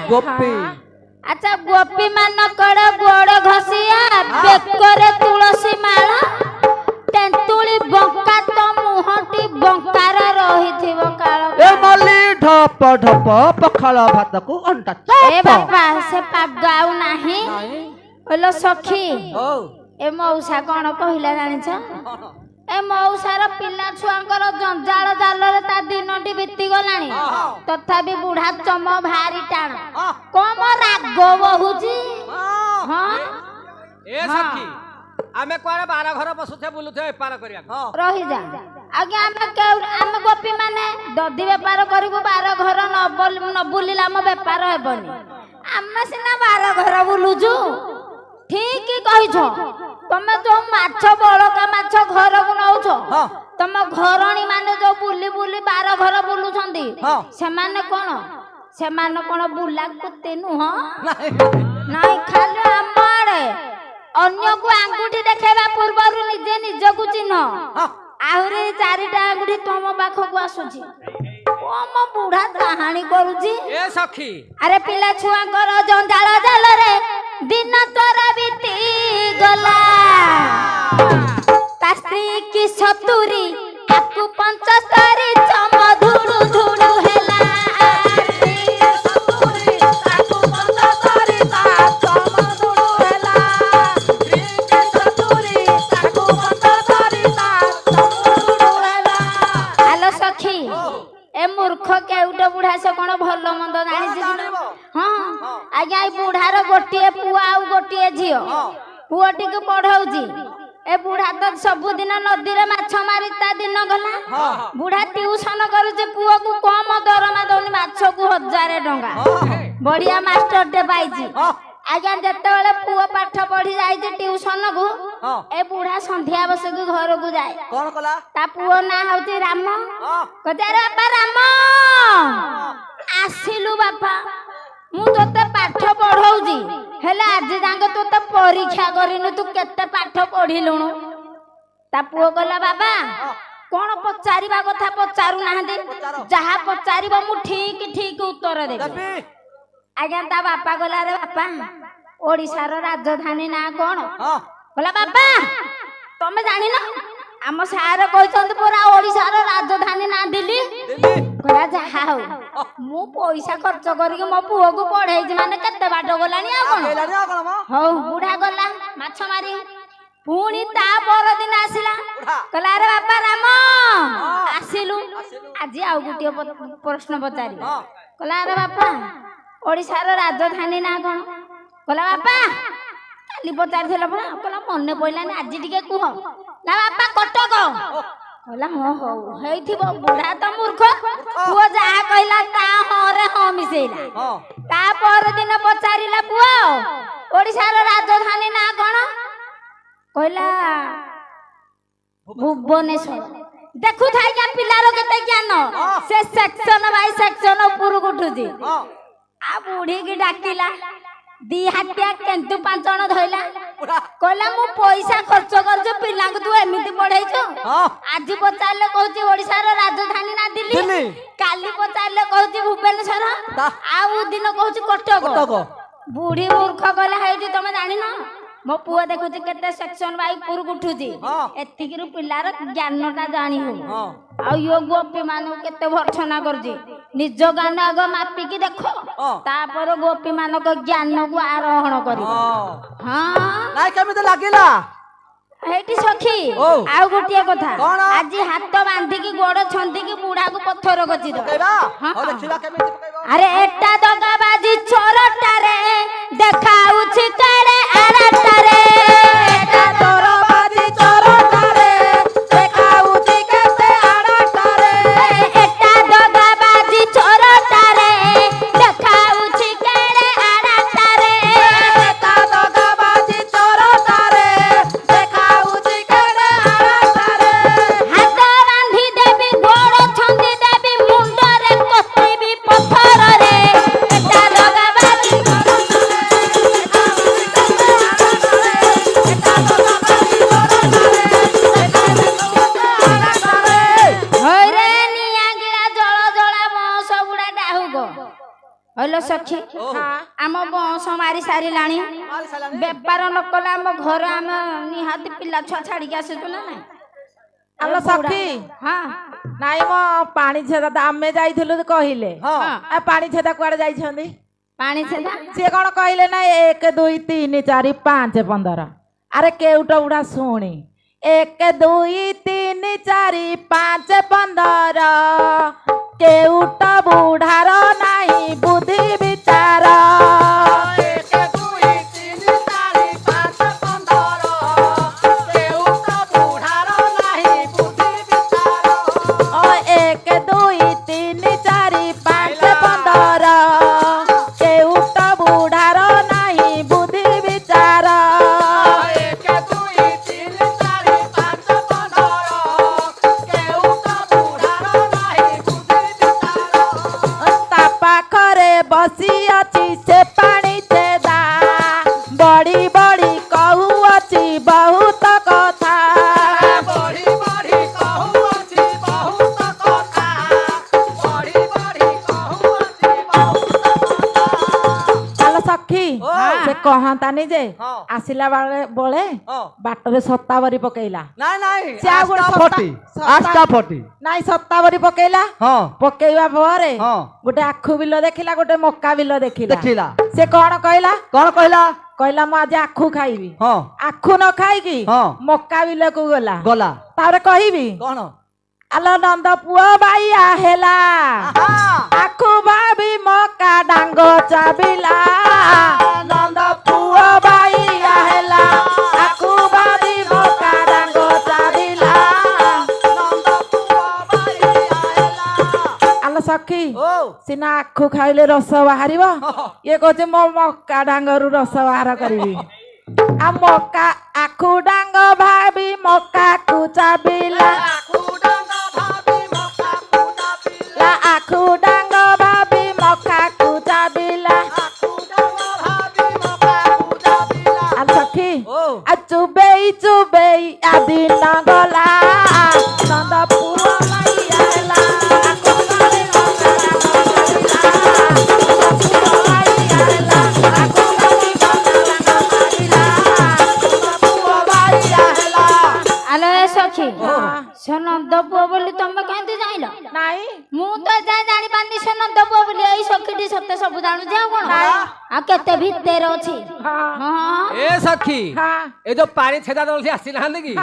गोपी अच्छा गोपी मानकर गोड़ घसिया बेकरे तुलसी माला तेंतुली बंका तो मुहटी बंकार रहिथिबो काल ए मल्ली ढप ढप पखाल भात को अंटा ए बापा से पागाउ नाही ओलो सखी ए मौसा कोन कहिला जानि छ ए मौसार पिला छुआंकर जंजाल जालरे ता दिनटी बीती गलानी तथापि बुढ़ा चम भारी टाण कम राग बहुची हां ए सखी आमे कोरे 12 घर बसुथे बुलुथे व्यापार करिया रही जा आगे आमे गोपी माने ददी व्यापार करिबो 12 घर न बुलिला हम व्यापार हेबनी आमे सिना 12 घर बुलुजु ठीक कहि छ तमे जो माछ बळका माछ घर को नौ छ तम घरणी माने जो बुली बुली 12 घर बुलु छंदी से माने कोन बुला कुत्ते नु ह नाही खाली हमरे अन्य को आंगुठी देखेबा पूर्वरु निजे निज को चिन्ह आहुरे चारिटा आंगुठी तम पाख को आसुची कम बुढ़ा कहानी करूची ए सखी अरे पिला छुआ कर जंजाल जाल रे दिन तोरा बीती गला ता स्त्री की सतुरी आकु 75 चम धुडु धुडु हेला सतुरी आकु 75 ता चम धुडु हेला सतुरी आकु 75 ता चम धुडु हेला आलो सखी ए मूर्ख केउट बुढ़ा से कोन भल मंद जानि छी हां आज्ञा ई बुढ़ार गोटिए पुआ आ गोटिए झियो पुआटी के पढ़ौजी ए बुढ़ा तो सब दिन नदी रे माछ मारी ता दिन गला बुढ़ा ट्यूशन करू पुआ को कम दरमा दौनी माछ को 1000 टंका बढ़िया मास्टर टे पाइजी आज्ञा जते बेले पुआ पाठ पढ़ी जाई जे ट्यूशन को ए बुढ़ा संध्या बस के घर को जाए कोन कला ता पुआ ना होती राम कहते रे बापा राम आसिलु बापा मु तोते पाठ पढ़ौजी हेला आज जांग तोते परीक्षा करिनु तू केते पाठ पढ़िलुनु ता पुओ कहला बाबा कोन पचारिबा कथा पचारु नाहंदी जहा पचारिबो मु ठीक ठीक उत्तर देबी आज्ञा ता बापा कहला रे बापा ओडिसा रो राजधानी ना कोन कहला बाबा तमे जानि न आम सार कहछंत पूरा ओडिसा रो राजधानी ना दिल्ली कहला जहा हो मु पैसा खर्च करके मो पुओ को पढ़ाई जे माने केते बाट गलानी आ कोन हो बुढ़ा गला माछ मारी पुणी ता पर दिन आसिला कहला रे बापा राम आसिलु आज आ गुटियो प्रश्न पचारी कहला रे बापा ओडिसा रो राजधानी ना कोन कहला बापा काली पचार थिला परा कहला मने पइलानी आज टिके कुह ना बापा कटक कहला हो हो हेइथिबो बुढ़ा त मूर्ख पुओ जहा कहला ता हो रे हो मिसेला ता पर दिन पचारिला पुओ ओडिसा रो राजधानी ना कोन कहला भुवनेश्वर देखु थाई क्या पिलारो केते ज्ञान से सेक्शन बाय सेक्शन ऊपर उठुजी आ बुढ़ी की डाकिला दी हाटिया केंतु पांच जण धइला कहला मु पैसा खर्च करछ पिला को तू एमिति पढाइछ आज पचारले कहूची ओडिसा रो राजधानी ना दिल्ली काली पचारले कहूची भुवनेश्वर आ दिन कहूची कटक बुढ़ी मूर्ख कहला हेठी तमे जानि न मो पुआ देखुची केते सेक्शन बाई पुर उठुची एतिकी रु पिलार ज्ञानटा जानि हो आ यो गोपी मानु केते भर्छना करजी निज ज्ञान आग मापी की देखो तापर गोपी मान को ज्ञान को आरोहण करी हां नाइ केमिते लागिला हेटी सखी आउ गोटिया कथा आज हाथ बांधी की गोड़ छंदी की बुढ़ा को पत्थर गची दो हो देखिला केमिते पकैबा अरे एटा दगा बाजी छोरटा रे देखाउ छी करे आरटा रे एटा तोरो बाजी छोरटा रे देखाउ छी केते आरटा रे एटा दगा बाजी छोरटा रे देखाउ छी करे आरटा रे एटा दगा बाजी छोरटा रे देखाउ छी करे आरटा रे हाथ बांधी देबी गोड़ छंदी देबी मुंड रे कसिबी पत्थर रे एटा दगा बाजी হলো সখী আম বংশ মারি সারিলানি বেপার ন কলে আম ঘর আম নিহাতি পিলা ছুয়া ছাড়িকি আসুଛୁ না নাই আলো সখী হ্যাঁ নাই মো পানি ছেদা আমি যাইଥିଲୁ কহিলে পানি ছেদা কুଆଡେ ଯାଇଛନ୍ତି পানি ছেদা সে কোন কহিলে না 1 2 3 4 5 15 আরে কেউট উড়া শুনি 1 2 3 4 5 15 কেউট বুঢ়ার নাই বুদ্ধি বিচার 1 2 3 4 5 15 কেউট বুঢ়ার নাই বুদ্ধি বিচার 1 2 3 4 5 15 কেউট বুঢ়ার নাই বুদ্ধি বিচার 1 2 3 4 5 15 কেউট বুঢ়ার নাই বুদ্ধি বিচার তা পাখরে বসি ଅଛି ସେ ପାଣି ଛେଦା ବଢି ବଢି କହୁଅଛି ବହୁତ କଥା ବଢି ବଢି କହୁଅଛି ବହୁତ କଥା ବଢି ବଢି କହୁଅଛି ବହୁତ କଥା ଆଲୋ ସଖୀ ସେ କହନ୍ତାନି ଯେ ଆସିଲା ବେଳେ ବାଟରେ ସତାବରୀ ପକେଇଲା ନାଇଁ ନାଇଁ ସେ ଆଉ ଗୋଟେ ଆସ୍ତା ଫଟି ନାଇଁ ସତାବରୀ ପକେଇଲା ହଁ ପକେଇବା ପରେ ହଁ ଗୋଟେ ଆଖୁ ବିଲ ଦେଖିଲା ଗୋଟେ ମକା ବିଲ ଦେଖିଲା ଦେଖିଲା ସେ କଣ କହିଲା କହିଲା ମୁଁ ଆଜି ଆଖୁ ଖାଇବି ହଁ ଆଖୁ ନ ଖାଇକି ହଁ ମକା ବିଲକୁ ଗଲା ଗଲା ତାପରେ କହିବି କଣ ଆଲୋ ନନ୍ଦ ପୁଅ ବାଇଆ ହେଲା ଆଖୁ ଭାବି ମକା ଡାଙ୍ଗ ଚାବିଲା ନନ୍ଦ ପୁଅ ବାଇଆ ହେଲା ଆଖୁ ଭାବି ମକା ଡାଙ୍ଗ ଚାବିଲା ନନ୍ଦ ପୁଅ ବାଇଆ ହେଲା ଆଲୋ ସଖୀ ସିନା ଆଖୁ ଖାଇଲେ ରସ ବାହାରିବ ଇଏ କହୁଛି ମୋ ମକା ଡାଙ୍ଗରୁ ରସ ବାହାର କରିବି ଆଉ ମକା ଆଖୁ ଡାଙ୍ଗ ଭାବି ମକାକୁ ଚାବିଲା ଆଖୁ ଡାଙ୍ଗ ଭାବି ମକାକୁ ଚାବିଲା ଆଉ ସଖୀ ଆଉ ଚୁବେଇ ଚୁବେଇ ଦିନ ଗଲା ନନ୍ଦ ପୁଅ ବାଇଆ ହେଲା ଆଖୁ ଭାବି ମକା ଡାଙ୍ଗ ଚାବିଲା ଆଖୁ ଭାବି ମକା ଡାଙ୍ଗ ଚାବିଲା আলো এ সখী সে নন্দ পুଅ বলি তুমি কেমতি জানিল নাই ମୁଁ ତ ଯାଇ ଜାଣି ପାରିନି ସେ ନନ୍ଦ ପୁଅ ବୋଲି ଏଇ ସଖୀଟି ସତେ ସବୁ ଜାଣୁଛି ଆଉ କଣ ଆଉ କେତେ ଭିତରେ ଅଛି ହଁ ଏ ସଖୀ ହଁ ଏ ଯୋଉ ପାଣି ଛେଦା ଦଳସି ଆସିନାହାନ୍ତି କି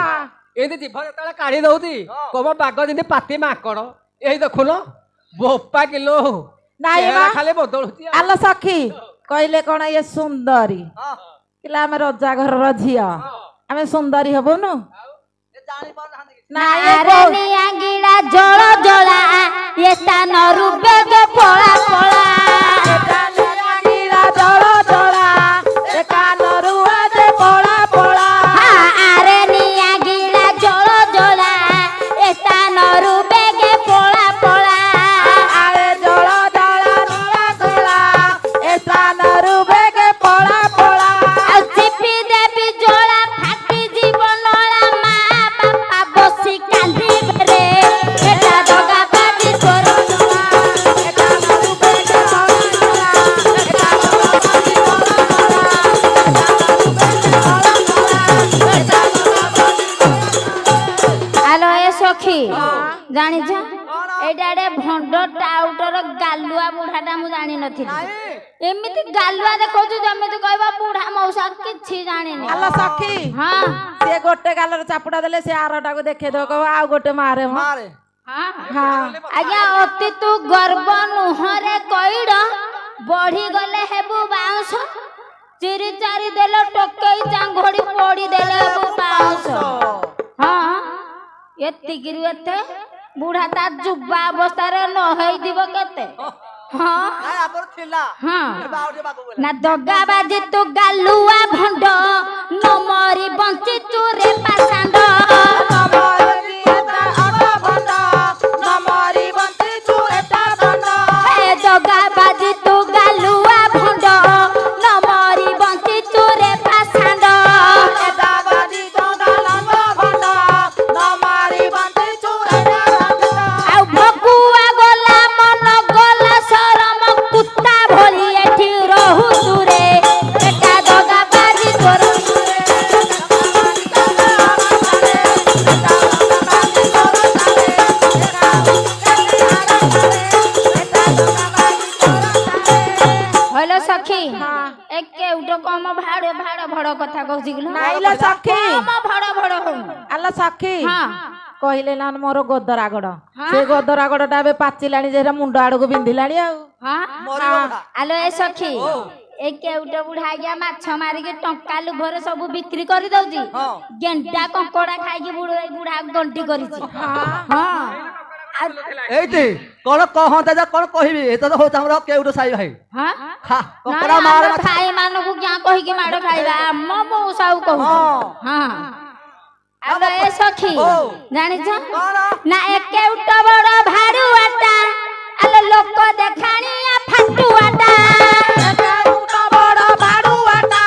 ଏମିତି ଜିଭ ଯେତେବେଳେ କାଢି ଦଉଛି କମ ବାଗ ଯେମିତି ପାତି ମାଙ୍କଡ ଏଇ ଦେଖୁନ ବୋପା କିଲୋ ନାଇଁ ଚେହେରା ମା ଖାଲି ବଦଳୁଛି ଆଉ। ଆଲୋ ସଖୀ କହିଲେ କଣ ଇଏ ସୁନ୍ଦରୀ କିଲା ଆମେ ରଜା ଘରର ଝିଅ ଆମେ ସୁନ୍ଦରୀ ହବୁନୁ ନାଇଁ ଆରେ ନିଆଁ ଗିଳା ଜଳ ଜଳା ଏ ସ୍ଥାନରୁ ବେଗ ପଳା ପଳା ଜଳ ଜଳା ଏ କାନରୁ ଆଜେ ପଳା ପଳା ଆରେ ନିଆଁ ଗିଳା ଜଳ ଜଳା ଏ ସ୍ଥାନରୁ ବେଗ ପଳା ପଳା ଆରେ ଜଳ ଜଳା ନିଆଁ ଗିଳା ଏ ସ୍ଥାନରୁ ବେଗେ ପଳା ପଳା ଆଉ ଚିପି ଦେବି ଜଳା ଫାଟି ଯିବ ନଳା ମା ବାପା ବସି କାନ୍ଦିବେ ରେ ଏଟା ଦଗା ବାଜି ତୋର আলো এ সখী জানিছ এইটা এডে ভণ্ড টাউটর গালুয়া বুঢ়াটা মু জানি নথিলি এমিতি গালুয়া দেখৌଛୁ ଯେମିତି କହିବା ବୁଢା ମଉସା କିଛି ଜାଣିନି ଆଲୋ ସଖୀ ହଁ ସେ ଗୋଟେ ଗାଲରେ ଚାପୁଡା ଦେଲେ ସେ ଆରଟାକୁ ଦେଖେଇ ଦବ କହିବ ଆଉ ଗୋଟେ ମାରେ ହଁ ଆଜ୍ଞା ଅତି ତୁ ଗର୍ବ ନୁହଁରେ କଇଡ ବଢି ଗଲେ ହେବୁ ବାଉଁଶ ଚିରି ଚାରି ଦେଲ ଟକେଇ ଚାଙ୍ଘୋଡି ପୋଡି ଦେଲେ ହେବୁ ବାଉଁଶ ହଁ ଏତିକିରୁ ଏତେ ବୁଢା ତା ଯୁବା ଅବସ୍ଥାରେ ନ ହେଇଥିବ କେତେ ହଁ ନା ଦଗା ବାଜି ତୁ ଗାଲୁଆ ଭଣ୍ଡ ନ ମରି ବଞ୍ଚିଛୁ ରେ ପାସାଣ୍ଡ ଦଗା ବାଜି ତୁ ଗାଲୁଆ ଭଣ୍ଡ ନ ମରି ବଞ୍ଚିଛୁ ରେ ପାସାଣ୍ଡ ଆଉ ଭକୁଆ ଗଲା ମନ ଗଲା ସରମ କୁତ୍ତା ଭଳି হলো সখী একে উটো কম ভাড় ভাড় ভড় কথা কହୁଛି গুলো নাইলো সখী কম ভড় ভড় হউ আল্লা সখী হ্যাঁ কহিলে না মোর গোদরা গড় সে গোদরা গড়টা ଏବେ ପାଚିଲାଣି ଯେ ମୁଣ୍ଡ ଆଡକୁ ବିନ୍ଧିଲାଣି ଆଉ ହଁ ଆଲୋ ଏ ସଖୀ ଏ କେଉଟ ବୁଢା ଗିଆ ମାଛ ମାରିକି ଟଙ୍କା ଲୁଭରେ ସବୁ ବିକ୍ରି କରି ଦଉଛି ଗେଣ୍ଡା କଙ୍କଡା ଖାଇକି ବୁଢା ଗଣ୍ଟି କରିଛି ହଁ এইটি কোন কহন্তা যা কোন কহিবি এত তো হচ্ছে আমরা কেউটো সাই ভাই ହଁ খা ককড়া মার মাছ ଭାଇ ମାନଙ୍କୁ କିଆଁ କହିକି ମାଡ ଖାଇବା ଆମ ମଉସାକୁ କହୁଛୁ ହଁ ଆଲୋ ଏ ସଖୀ ଜାଣିଛ ନା ଏ କେଉଟ ବଡ ଭାଡୁଆଟା ଆଲୋ ଲୋକ ଦେଖାଣିଆ ଫାଟୁଆଟା ବଡ ଭାଡୁଆଟା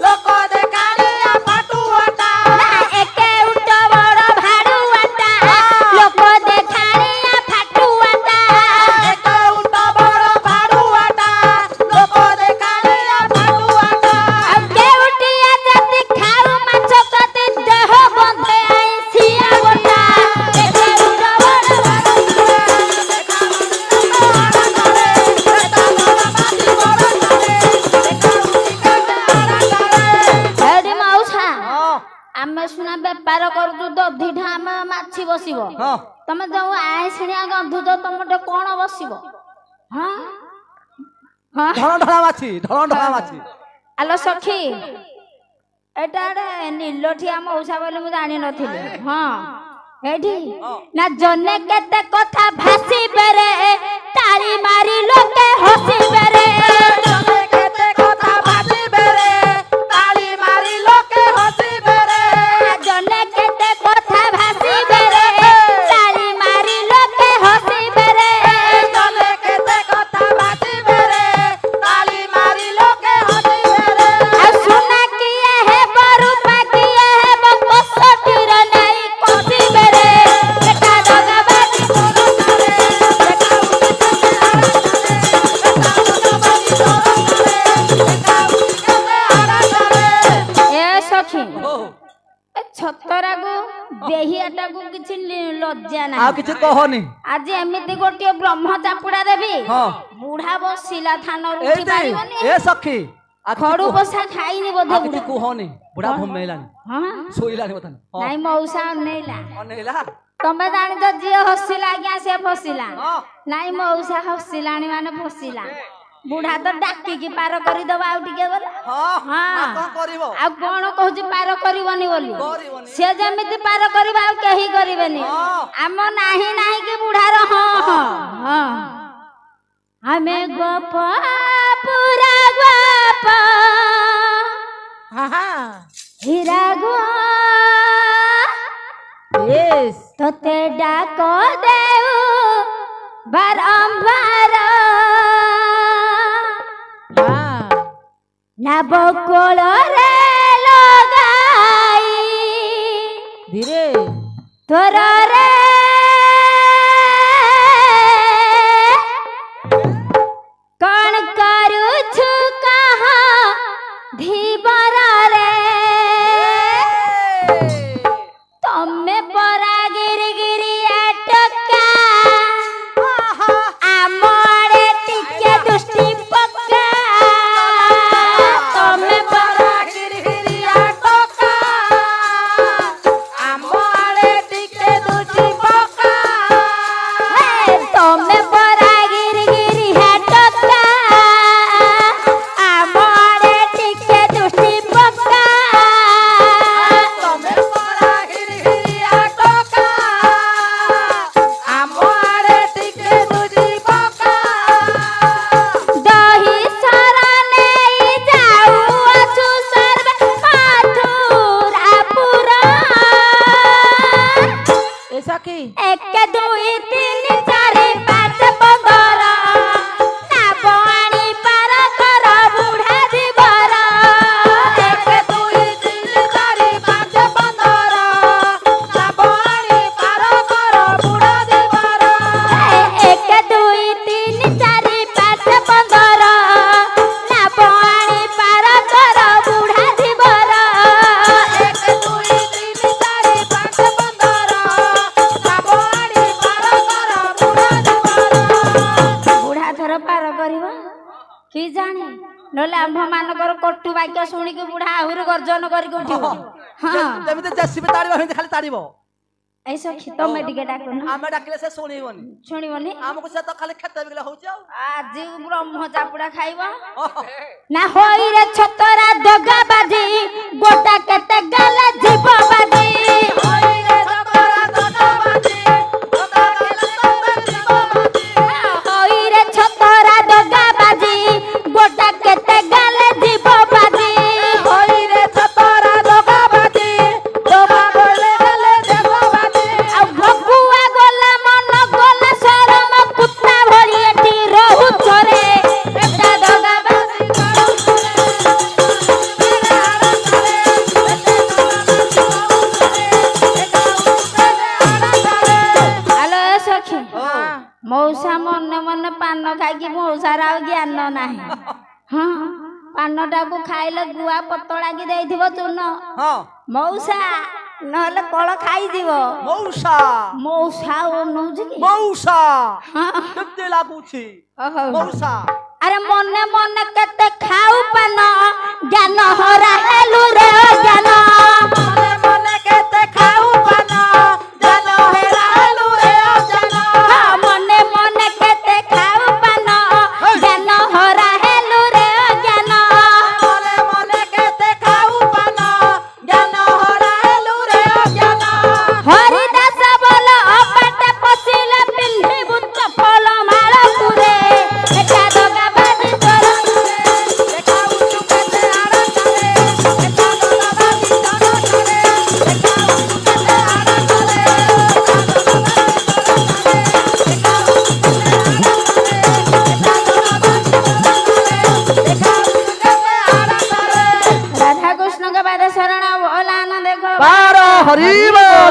ଲୋକ ଦେଖାଣିଆ ଫାଟୁଆଟା ନା ଏ କେଉଟ ବଡ ଭାଡୁଆଟା ଲୋକ ଦେଖାଣିଆ ଫାଟୁଆଟା କେଉଟ ବଡ ଭାଡୁଆଟା ଲୋକ ଦେଖାଣିଆ ଫାଟୁଆଟା ଆଉ କେଉଟିଆ ଯଦି ଖାଉ ମାଛ କତି ଦେହ ବନ୍ଧେ ଆଇଁଷିଆ ଗୋଟା ଏ କେଉଟ ବଡ ଏଠି ମାଉସା ଆମେ ସୁନା ବେପାର କରୁଛୁ ଦଧିଟା ଆମେ ମାଛି ବସିବ হ্যাঁ ତମେ ଯୋଉ ଆଇଁଷିଣିଆ ଗନ୍ଧୁଛ ତମଟେ କଣ ବସିବ ହଁ ହଁ ঢল ঢলা মাছি ଆଲୋ ସଖୀ ଏଟା ଗୋଟେ ନୀଲଠିଆ ମଉସା ବୋଲି ମୁଁ ଜାଣିନଥିଲି ହଁ ଏଠି ନା ଜନେ କେତେ କଥା ଭାସିବେ ରେ ତାଳି ମାରି ଲୋକେ ହସିବେ ରେ କେତେ କଥା ଭାସିବେ ରେ ତାଳି ମାରି ଲୋକେ ହସିବେ ରେ ଜନେ କେତେ କଥା ଭାସିବେ ରେ ତାଳି ମାରି ଲୋକେ ହସିବେ ରେ ଜନେ କେତେ କଥା ଭାସିବେ ରେ ତାଳି ମାରି ଲୋକେ ହସିବେ ରେ ଆଉ ସୁନା କିଏ ହେବ ରୂପା କିଏ ହେବ କଷଟିର ନେଇ କଷିବେ ରେ ଦେଖା ଦଗାବାଜି ଏ ସଖୀ ଏ ଛତରାକୁ ଦେହିଆଟାକୁ କିଛି ଲଜ୍ଜା ଆଉ ନାହିଁ କିଛି କହନି ଆଜି ଏମିତି ଗୋଟିଏ ବ୍ରହ୍ମ ଚାପୁଡା ଦେବି ହଁ ବୁଢା ବସିଲା ଥାନରୁ ଉଠି এইটি ପାରିବନି এ সখী ଖଡୁ ବସା ଖାଇନି ବୋଧେ କିଛି ବୁଢା କୁହନି ବୁଢା ଭମେଇଲାଣି ହଁ ଶୋଇଲାଣି ବୋଧେ ନାଇଁ ମଉସା ଅନେଇଲା ଅନେଇଲା ତମେ ଜାଣିଛ ଯିଏ ହସିଲା ଆଜ୍ଞା ସେ ଫସିଲା ହଁ ନାଇଁ ମଉସା ହସିଲାଣି ମାନେ ଫସିଲା ବୁଢା ତ ଡାକିକି ପାର କରିଦବା ଆଉ ଟିକେ ଗଲା ହଁ ହଁ କଣ କରିବ ଆଉ କଣ କହୁଛି ପାର କରିବନି ବୋଲି କରିବନି ସେ ଯେମିତି ପାର କରିବ ଆଉ କେହି କରିବେନି ଆମ ନାହିଁ ନାହିଁ କି ବୁଢାର ହଁ ହଁ ହଁ ଆମେ ଗୋପ ପୁରା ଗୋପ ହୀରା ଗୋ ବେଶ ତତେ ଡାକ ଦେଉ ବାରମ୍ବାର ନାବ କୋଳରେ ଲଗାଇ ଧୀରେ ତୋରରେ କଣ କରୁଛୁ କହ ଧୀବରରେ ତମେ ପରା ଗିରି ଗିରିଆ ଟକା ଆମ ଆଡେ ଟିକେ ଦୃଷ୍ଟି ପକା ତମେ ପରା ଗିରିଗିରିଆ ଟକା ଆମ ଆଡେ ଟିକେ ଦୃଷ୍ଟି ପକା ତମେ ପରା ଗିରି ଗିରିଆ ଟକା ଆମ ଆଡେ ଟିକେ କରିବ କି ଜାଣି ନହେଲେ ଆମ୍ଭ ମାନଙ୍କର କଟୁ ବାକ୍ୟ ଶୁଣିକି ବୁଢା ଆହୁରି ଗର୍ଜନ କରିକି ଉଠିବ ହଁ ଯେମିତି ଜେସିବି ତାଡ଼ିବ ସେମିତି ଖାଲି ତାଡ଼ିବ ଏଇ ସଖୀ ତମେ ଟିକେ ଡାକୁନ ଆମେ ଡାକିଲେ ସେ ଶୁଣିବନି ଶୁଣିବନି ଆମକୁ ସେ ତ ଖାଲି ଖେତ ବିଗଲେ ହଉଛି ଆଉ ଆଜି ବ୍ରହ୍ମ ଚାପୁଡା ଖାଇବ ନା ହୋଇରେ ଛତରା ଦଗା ବାଜି ଗୋଟା କେତେ ଗାଲା ଯିବ ବାଜି ହୋଇରେ ଛତରା ଦଗା ବାଜି ଗୋଟା କେତେ ଗାଲା ଯିବ ବାଜି ହୋଇରେ ଛତରା ଦଗା ବାଜି ଗୋଟା କେତେ ଗାଲା ଯିବ ବାଜି ହୋଇରେ ଛତରା ଦଗା ବାଜି ଦଗା ଗଲେ ଗଲେ ଯିବ ବାଜି ଆଉ ଭଗୁଆ ଗଲା ମନ ଗଲା ଶରମ କୁତ୍ତା ଭଳି ଏଠି ରହୁଛ ରେ ଏଟା ଦଗା ବାଜି ଆଲୋ ସଖୀ ମଉସା ମନେ ମନେ ପାନ ଖାଇକି ମଉସାର ଆଉ ଜ୍ଞାନ ନାହିଁ ହଁ ପାନଟାକୁ ଖାଇଲେ ଗୁଆ ପତଳାକି ଦେଇଥିବ ଚୂନ ମଉସା ନହେଲେ କଳ ଖାଇଯିବ ମଉସା ମଉସା ଅନଉଛି କି ମଉସା କେମିତି ଲାଗୁଛି ମଉସା ଆରେ ମନେ ମନେ କେତେ ଖାଉ ପାନ ଜ୍ଞାନ ହରା ହେଲୁ ରେ ଜ୍ଞାନ ମନେ ମନେ କେତେ ଖାଉ ପାନ ଜ୍ଞାନ ହରା ହେଲୁ ରେ ଜ୍ଞାନ ମନେ ମନେ କେତେ ଖାଉ ପାନ ଜ୍ଞାନ ହରା ହେଲୁ ରେ ଜ୍ଞାନ ମନେ ମନେ କେତେ ଖାଉ ପାନ ଜ୍ଞାନ ହରା ହେଲୁ ରେ ଜ୍ଞାନ ହରିଦାସ ବୋଲ ଅପାଟେ ପଶିଲେ ପିନ୍ଧିବୁ ଚପଲ ମାଳ ପୁରେ ଏଟା ଦଗା ବାଜି ତୋର ଦେଖାଉଛୁ କେତେ ଆଡ଼ରେ ଏଟା ଦଗା ବାଜି ତୋର ଦେଖାଉଛୁ କେତେ ରାଧା କୃଷ୍ଣଙ୍କ ବାଦ ଶରଣ ବୋଲାନ ଦେଖ ବାର ହରି ବୋଲ।